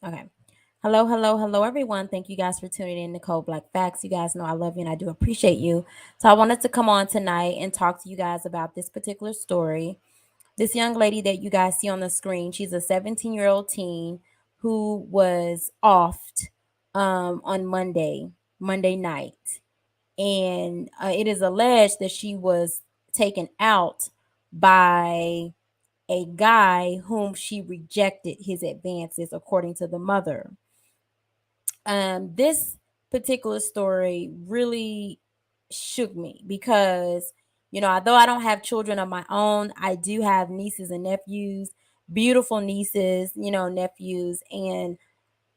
Okay. Hello, hello, hello, everyone. Thank you guys for tuning in to Cold Black Facts. You guys know I love you and I do appreciate you. So, I wanted to come on tonight and talk to you guys about this particular story. This young lady that you guys see on the screen, she's a 17-year-old teen who was offed on Monday night. And it is alleged that she was taken out by a guy whom she rejected his advances, according to the mother. This particular story really shook me because, although I don't have children of my own, I do have nieces and nephews, beautiful nieces, nephews, and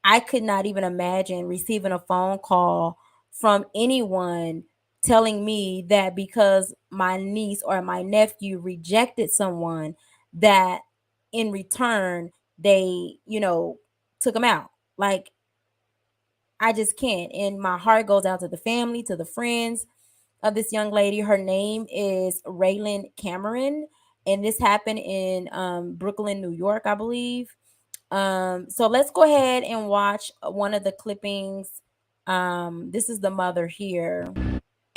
I could not even imagine receiving a phone call from anyone telling me that because my niece or my nephew rejected someone, that in return they, took them out. Like, I just can't. And my heart goes out to the family, to the friends of this young lady. Her name is Raylan Cameron, and this happened in Brooklyn, New York, I believe. So let's go ahead and watch one of the clippings. This is the mother here.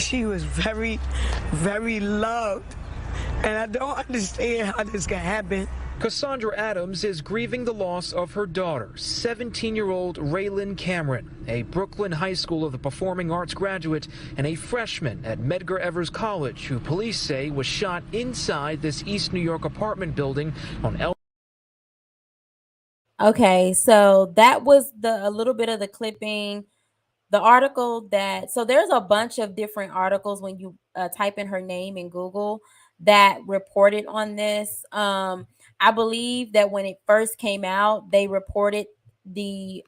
She was very, very loved, and I don't understand how this can happen. Cassandra Adams is grieving the loss of her daughter, 17-year-old Raylan Cameron, a Brooklyn High School of the Performing Arts graduate and a freshman at Medgar Evers College, who police say was shot inside this East New York apartment building on Okay, so that was a little bit of the clipping. The article that, so there's a bunch of different articles when you type in her name in Google that reported on this. I believe that when it first came out, they reported the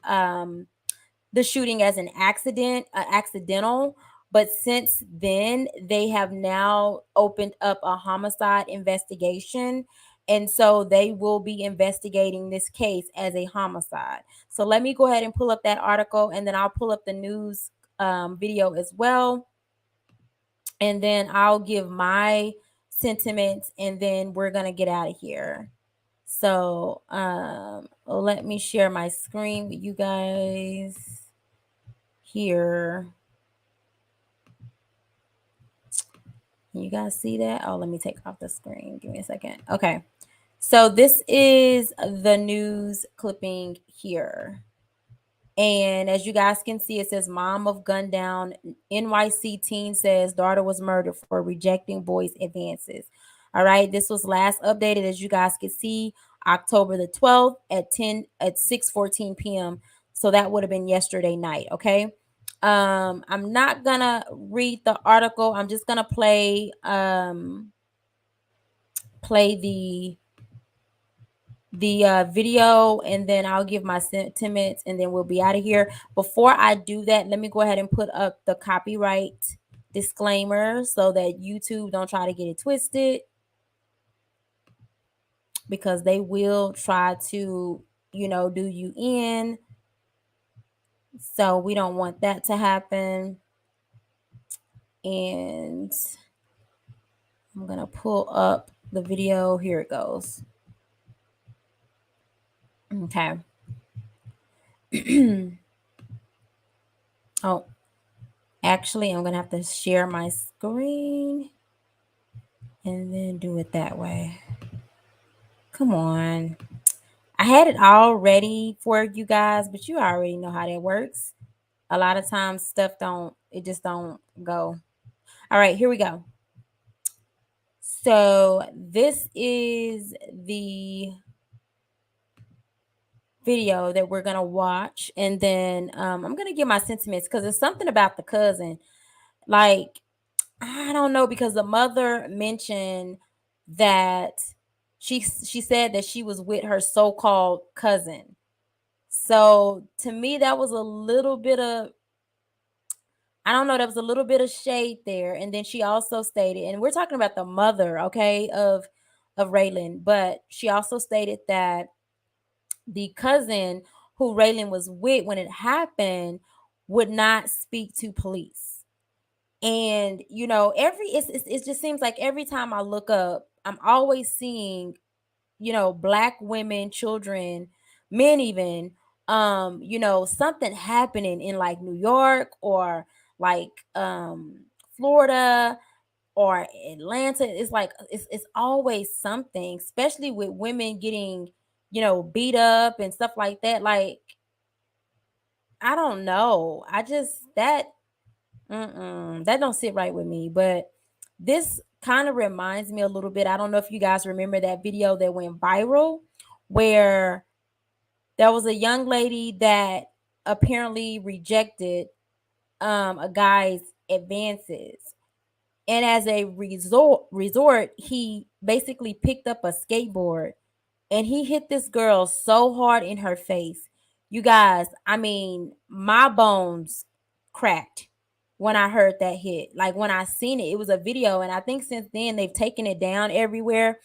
shooting as an accidental. But since then, they have now opened up a homicide investigation. And so they will be investigating this case as a homicide. So let me go ahead and pull up that article, and then I'll pull up the news video as well. And then I'll give my sentiments, and then we're going to get out of here. So let me share my screen with you guys here. Can you guys see that? Oh, let me take off the screen. Give me a second. Okay. So this is the news clipping here. And as you guys can see, it says mom of gun down NYC teen says daughter was murdered for rejecting boys' advances. All right. This was last updated, as you guys can see, October the 12th at 6:14 p.m. So that would have been yesterday night. Okay. I'm not gonna read the article. I'm just gonna play the video, and then I'll give my sentiments, and then we'll be out of here. Before I do that, let me go ahead and put up the copyright disclaimer so that YouTube don't try to get it twisted, because they will try to, do you in. So we don't want that to happen. And I'm gonna pull up the video. Here it goes. Okay. Oh, actually, I'm gonna have to share my screen and then do it that way. Come on. I had it all ready for you guys, but you already know how that works. A lot of times stuff just don't go. All right, here we go. So this is the video that we're gonna watch, and then I'm gonna give my sentiments, because it's something about the cousin. Like, I don't know, because the mother mentioned that she said that she was with her so-called cousin. So to me, that was a little bit of, I don't know, there was a little bit of shade there. And then she also stated, and we're talking about the mother, okay, of Raylan, but she also stated that the cousin who Raylan was with when it happened would not speak to police. And it just seems like every time I look up, I'm always seeing, black women, children, men even, something happening in like New York or like Florida or Atlanta. It's like it's always something, especially with women getting, beat up and stuff like that. Like, I don't know. I just that don't sit right with me. But this kind of reminds me a little bit. I don't know if you guys remember that video that went viral where there was a young lady that apparently rejected a guy's advances. And as a resort, he basically picked up a skateboard and he hit this girl so hard in her face. You guys, I mean, my bones cracked when I heard that hit. Like when I seen it, it was a video, and I think since then they've taken it down everywhere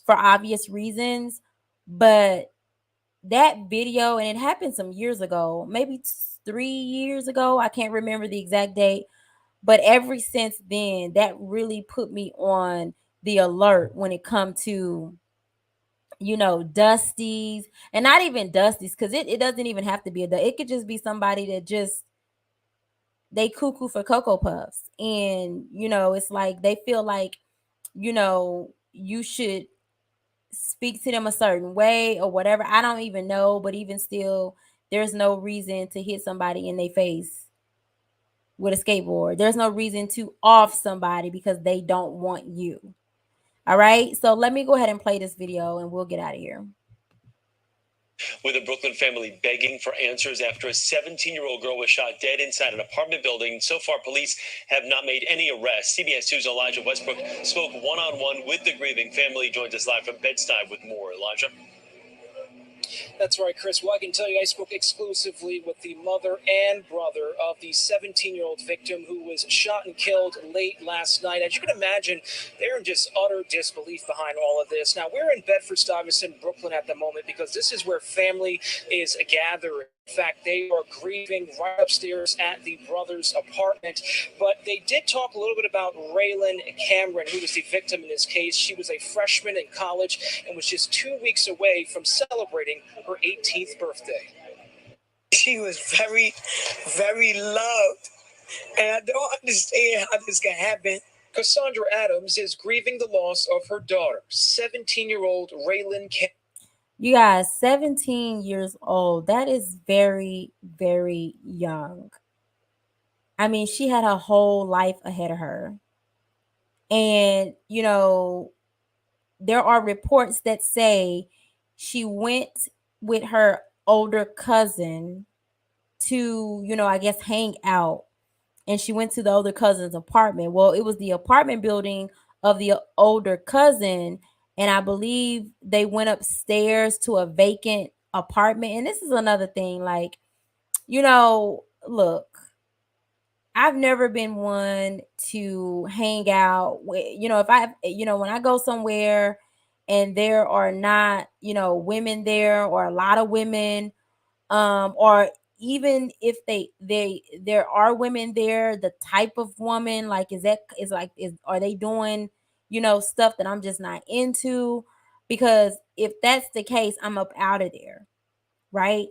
for obvious reasons. But that video, and it happened some years ago, maybe 3 years ago, I can't remember the exact date, but ever since then, that really put me on the alert when it come to, dusties, and not even dusties, because it doesn't even have to be it could just be somebody that just they cuckoo for cocoa puffs. And it's like they feel like, you should speak to them a certain way or whatever. I don't even know, but even still, there's no reason to hit somebody in their face with a skateboard. There's no reason to off somebody because they don't want you. All right. So let me go ahead and play this video and we'll get out of here. With a Brooklyn family begging for answers after a 17-year-old girl was shot dead inside an apartment building. So far, police have not made any arrests. CBS 2's Elijah Westbrook spoke one-on-one with the grieving family. Joins us live from Bed-Stuy with more. Elijah? That's right, Chris. Well, I can tell you I spoke exclusively with the mother and brother of the 17-year-old victim who was shot and killed late last night. As you can imagine, they're in just utter disbelief behind all of this. Now, we're in Bedford-Stuyvesant, Brooklyn at the moment because this is where family is gathering. In fact, they are grieving right upstairs at the brother's apartment. But they did talk a little bit about Raylan Cameron, who was the victim in this case. She was a freshman in college and was just 2 weeks away from celebrating her 18th birthday. She was very, very loved. And I don't understand how this can happen. Cassandra Adams is grieving the loss of her daughter, 17-year-old Raylan Cameron. You guys, 17 years old. That is very, very young. I mean, she had her whole life ahead of her. And, there are reports that say she went with her older cousin to, I guess, hang out. And she went to the older cousin's apartment. Well, it was the apartment building of the older cousin. And I believe they went upstairs to a vacant apartment. And this is another thing. Like, look, I've never been one to hang out with, if I, when I go somewhere and there are not, women there or a lot of women, or even if there are women there, the type of woman, like, are they doing, stuff that I'm just not into? Because if that's the case, I'm up out of there, right?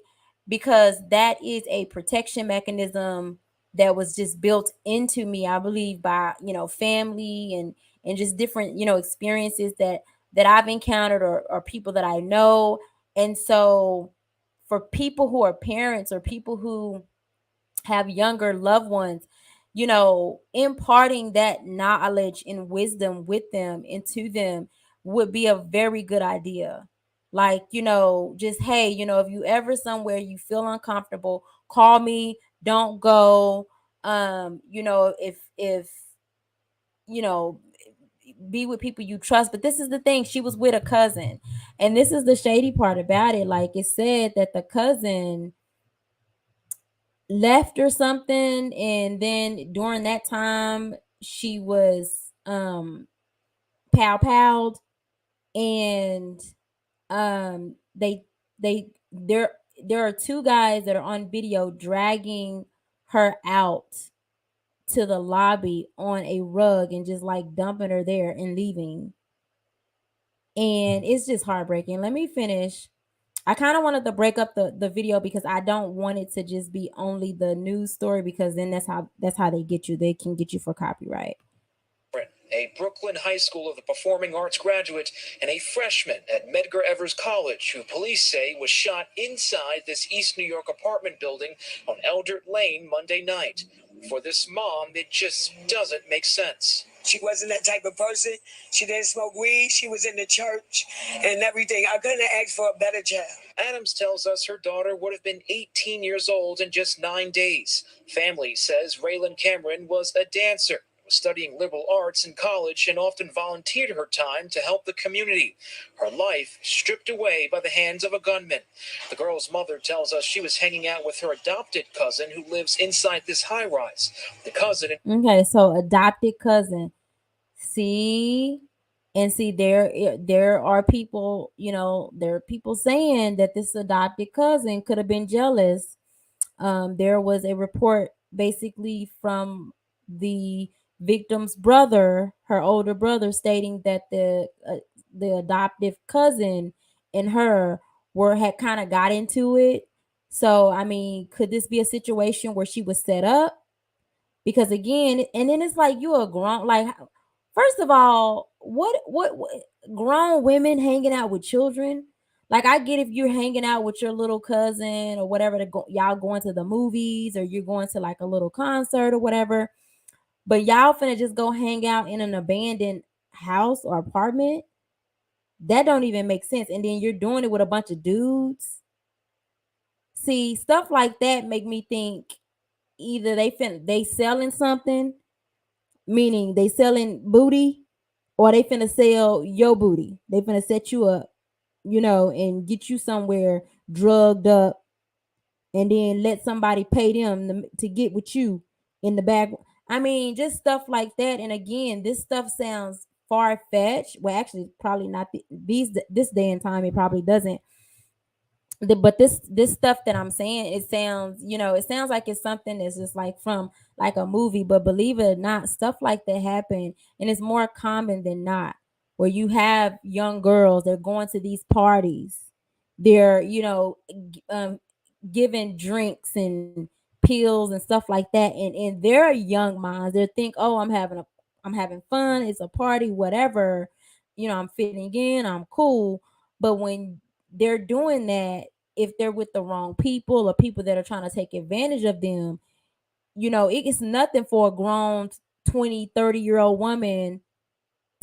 Because that is a protection mechanism that was just built into me, I believe, by family and just different experiences that I've encountered, or people that I know. And so for people who are parents or people who have younger loved ones, imparting that knowledge and wisdom with them into them would be a very good idea. Like, just, hey, if you ever somewhere you feel uncomfortable, call me, don't go. If you know be with people you trust. But this is the thing, she was with a cousin, and this is the shady part about it. Like, it said that the cousin left or something, and then during that time she was pow, and they there are two guys that are on video dragging her out to the lobby on a rug and just like dumping her there and leaving. And it's just heartbreaking. Let me finish. I kind of wanted to break up the video because I don't want it to just be only the news story, because then that's how they get you. They can get you for copyright. A Brooklyn High School of the Performing Arts graduate and a freshman at Medgar Evers College, who police say was shot inside this East New York apartment building on Eldert Lane Monday night. For this mom, it just doesn't make sense. She wasn't that type of person. She didn't smoke weed. She was in the church and everything. I couldn't have asked for a better child. Adams tells us her daughter would have been 18 years old in just 9 days. Family says Raylan Cameron was a dancer, was studying liberal arts in college, and often volunteered her time to help the community. Her life stripped away by the hands of a gunman. The girl's mother tells us she was hanging out with her adopted cousin who lives inside this high-rise. The cousin... Okay, so adopted cousin. See, and see, there are people, there are people saying that this adopted cousin could have been jealous. There was a report basically from the victim's brother, her older brother, stating that the adoptive cousin and her had kind of got into it. So I mean, could this be a situation where she was set up? Because again, and then it's like, you a grown, like, first of all, what grown women hanging out with children? Like, I get if you're hanging out with your little cousin or whatever, y'all going to the movies or you're going to like a little concert or whatever, but y'all finna just go hang out in an abandoned house or apartment. That don't even make sense. And then you're doing it with a bunch of dudes. See, stuff like that make me think either they selling something, meaning they selling booty, or they finna sell your booty. They finna set you up, and get you somewhere drugged up, and then let somebody pay them to get with you in the back. I mean, just stuff like that. And again, this stuff sounds far fetched. Well, actually, probably not this day and time. It probably doesn't. But this stuff that I'm saying, it sounds like it's something that's just like from like a movie. But believe it or not, stuff like that happen, and it's more common than not. Where you have young girls, they're going to these parties, they're giving drinks and pills and stuff like that, and their young minds, they think, oh, I'm having fun, it's a party, whatever, I'm fitting in, I'm cool. But when they're doing that, if they're with the wrong people or people that are trying to take advantage of them, it's nothing for a grown 20-30-year-old woman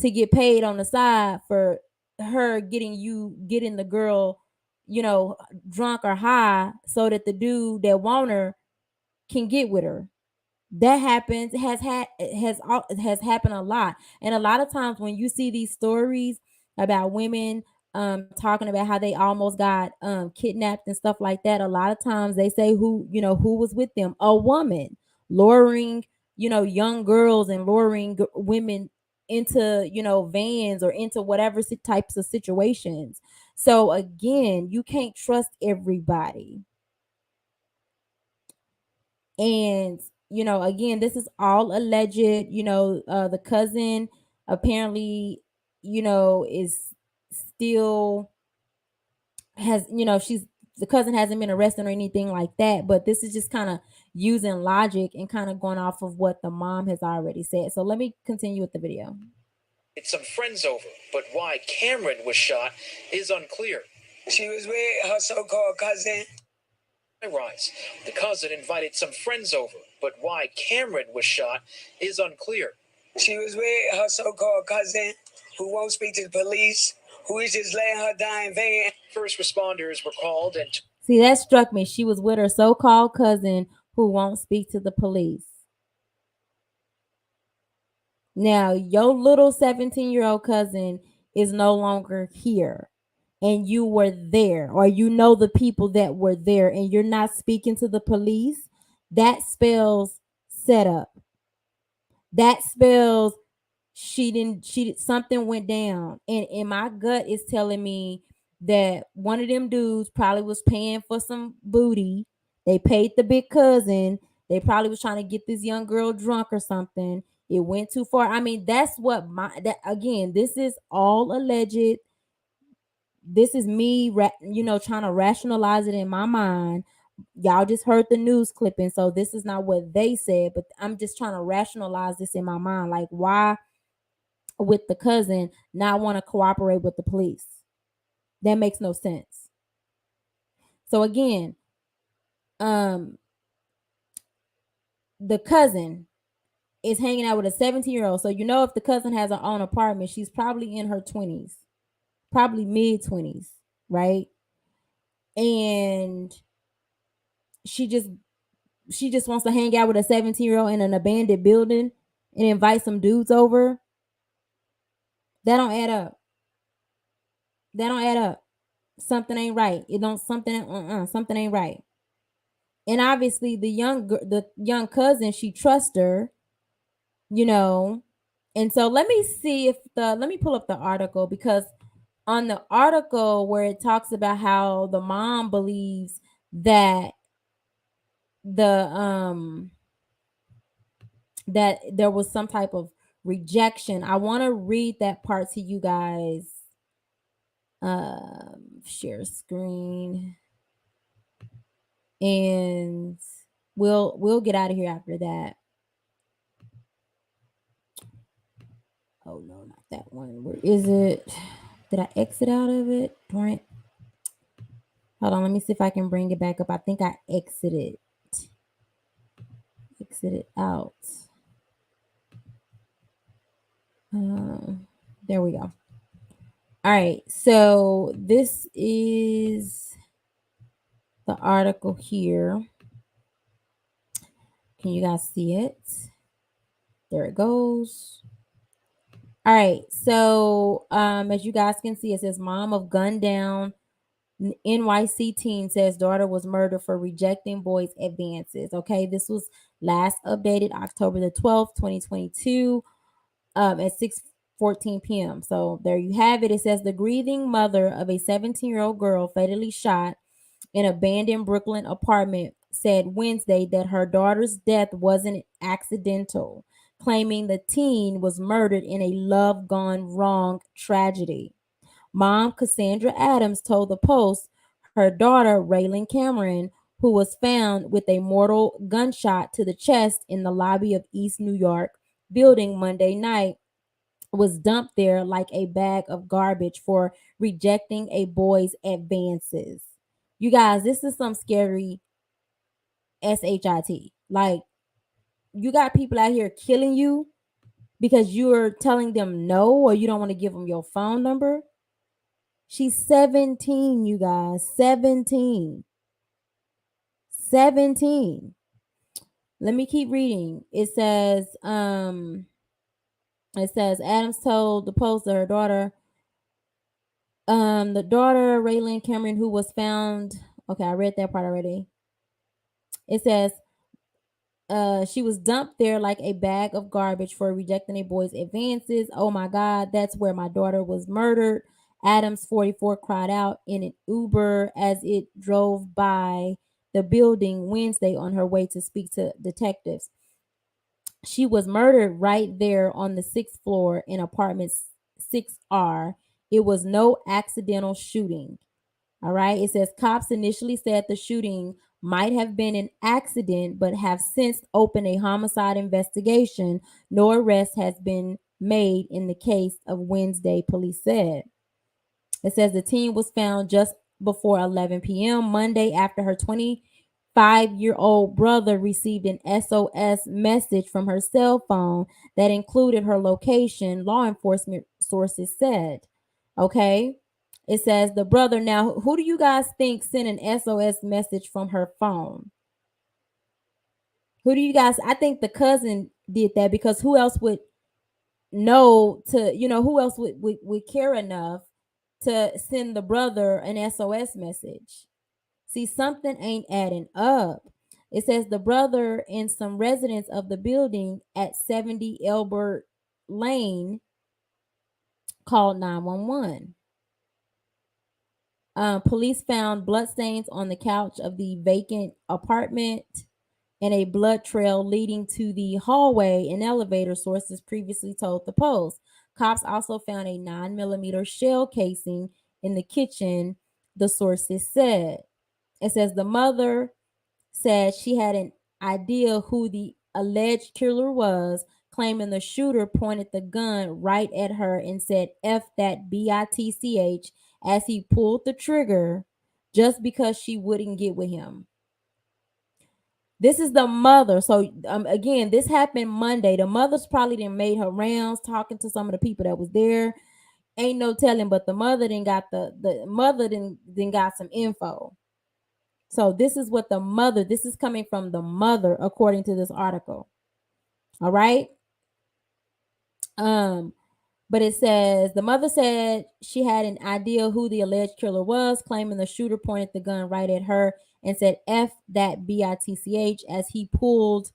to get paid on the side for her getting the girl, drunk or high, so that the dude that want her can get with her. That happens, has happened a lot. And a lot of times when you see these stories about women talking about how they almost got kidnapped and stuff like that, a lot of times they say who was with them, a woman luring young girls and luring women into vans or into whatever types of situations. So again, you can't trust everybody. And again, this is all alleged. The cousin apparently is still has she's the cousin hasn't been arrested or anything like that, but this is just kind of using logic and kind of going off of what the mom has already said. So let me continue with the video. It's some friends over, but why Cameron was shot is unclear. She was with her so-called cousin. Rise. The cousin invited some friends over, but why Cameron was shot is unclear. She was with her so-called cousin, who won't speak to the police, who is just letting her die in van. First responders were called and... See, that struck me. She was with her so-called cousin who won't speak to the police. Now, your little 17-year-old cousin is no longer here, and you were there, or the people that were there, and you're not speaking to the police. That spells setup. That spells something went down. And my gut is telling me that one of them dudes probably was paying for some booty. They paid the big cousin. They probably was trying to get this young girl drunk or something. It went too far. I mean, that's what again, this is all alleged. this is me, trying to rationalize it in my mind. Y'all just heard the news clipping, so this is not what they said, but I'm just trying to rationalize this in my mind. Like, why with the cousin not want to cooperate with the police? That makes no sense. So again, um, the cousin is hanging out with a 17-year-old. So if the cousin has her own apartment, she's probably in her 20s, probably mid 20s, right? And she just she just wants to hang out with a 17-year-old in an abandoned building and invite some dudes over. That don't add up. That don't add up. Something ain't right. It don't something ain't right. And obviously the young cousin, she trusts her, you know. And so let me pull up the article, because on the article where it talks about how the mom believes that the that there was some type of rejection. I want to read that part to you guys. Share screen, and we'll get out of here after that. Oh no, not that one. Where is it? Did I exit out of it? Hold on, let me see if I can bring it back up. I think I exited out. There we go. All right, so this is the article here. Can you guys see it? There it goes. All right, so as you guys can see, it says mom of gunned down NYC teen says daughter was murdered for rejecting boys' advances. Okay, this was last updated October the 12th, 2022, at 6:14 p.m. So there you have it. It says the grieving mother of a 17-year-old girl fatally shot in an abandoned Brooklyn apartment said Wednesday that her daughter's death wasn't accidental, claiming the teen was murdered in a love gone wrong tragedy. Mom Cassandra Adams told the Post her daughter, Raylan Cameron, who was found with a mortal gunshot to the chest in the lobby of East New York building Monday night, was dumped there like a bag of garbage for rejecting a boy's advances. You guys, this is some scary shit. Like, you got people out here killing you because you're telling them no, or you don't want to give them your phone number. She's 17, you guys. 17. 17. Let me keep reading. It says Adams told the Post that her daughter, the daughter, Raylan Cameron, who was found. Okay, I read that part already. It says she was dumped there like a bag of garbage for rejecting a boy's advances. Oh my God, that's where my daughter was murdered. Adams, 44, cried out in an Uber as it drove by the building Wednesday on her way to speak to detectives. She was murdered right there on the sixth floor in apartment 6R. It was no accidental shooting. All right. It says cops initially said the shooting might have been an accident, but have since opened a homicide investigation. No arrest has been made in the case of Wednesday, police said. It says the teen was found just before 11 p.m. Monday after her 25-year-old brother received an SOS message from her cell phone that included her location, law enforcement sources said. Okay. It says the brother. Now, who do you guys think sent an SOS message from her phone? Who do you guys? I think the cousin did that, because who else would know who else would care enough to send the brother an SOS message? See, something ain't adding up. It says the brother and some residents of the building at 70 Elbert Lane called 911. Police found bloodstains on the couch of the vacant apartment and a blood trail leading to the hallway and elevator, sources previously told the Post. Cops also found a 9mm shell casing in the kitchen, the sources said. It says the mother said she had an idea who the alleged killer was, claiming the shooter pointed the gun right at her and said F that bitch as he pulled the trigger just because she wouldn't get with him. This is the mother. So again, this happened Monday. The mother's probably done made her rounds talking to some of the people that was there. Ain't no telling, but the mother then got the mother then got some info. So this is what this is coming from the mother, according to this article. All right. But it says the mother said she had an idea who the alleged killer was, claiming the shooter pointed the gun right at her and said F that bitch as he pulled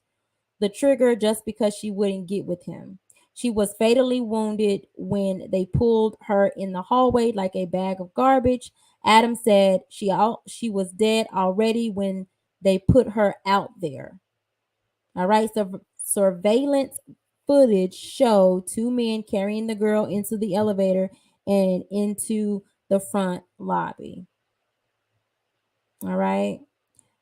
the trigger just because she wouldn't get with him. She was fatally wounded when they pulled her in the hallway like a bag of garbage. Adam said she was dead already when they put her out there. All right, so surveillance footage showed two men carrying the girl into the elevator and into the front lobby. All right.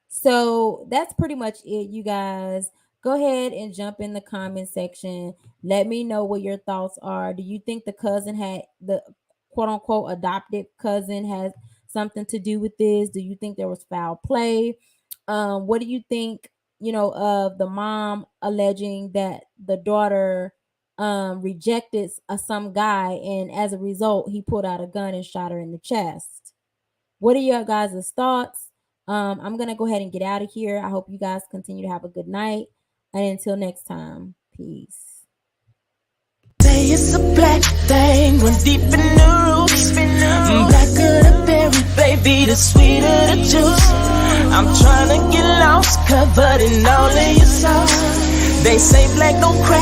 So that's pretty much it, you guys. Go ahead and jump in the comment section. Let me know what your thoughts are. Do you think the cousin had the quote unquote adopted cousin has something to do with this? Do you think there was foul play? What do you think, of the mom alleging that the daughter rejected some guy and as a result he pulled out a gun and shot her in the chest? What are your guys' thoughts? I'm going to go ahead and get out of here. I hope you guys continue to have a good night. And until next time, peace. Say it's a black thing, run deep in the roots. Blacker the berry, baby, the sweeter the juice. I'm trying to get lost, covered in all of your sauce. They say black don't crack.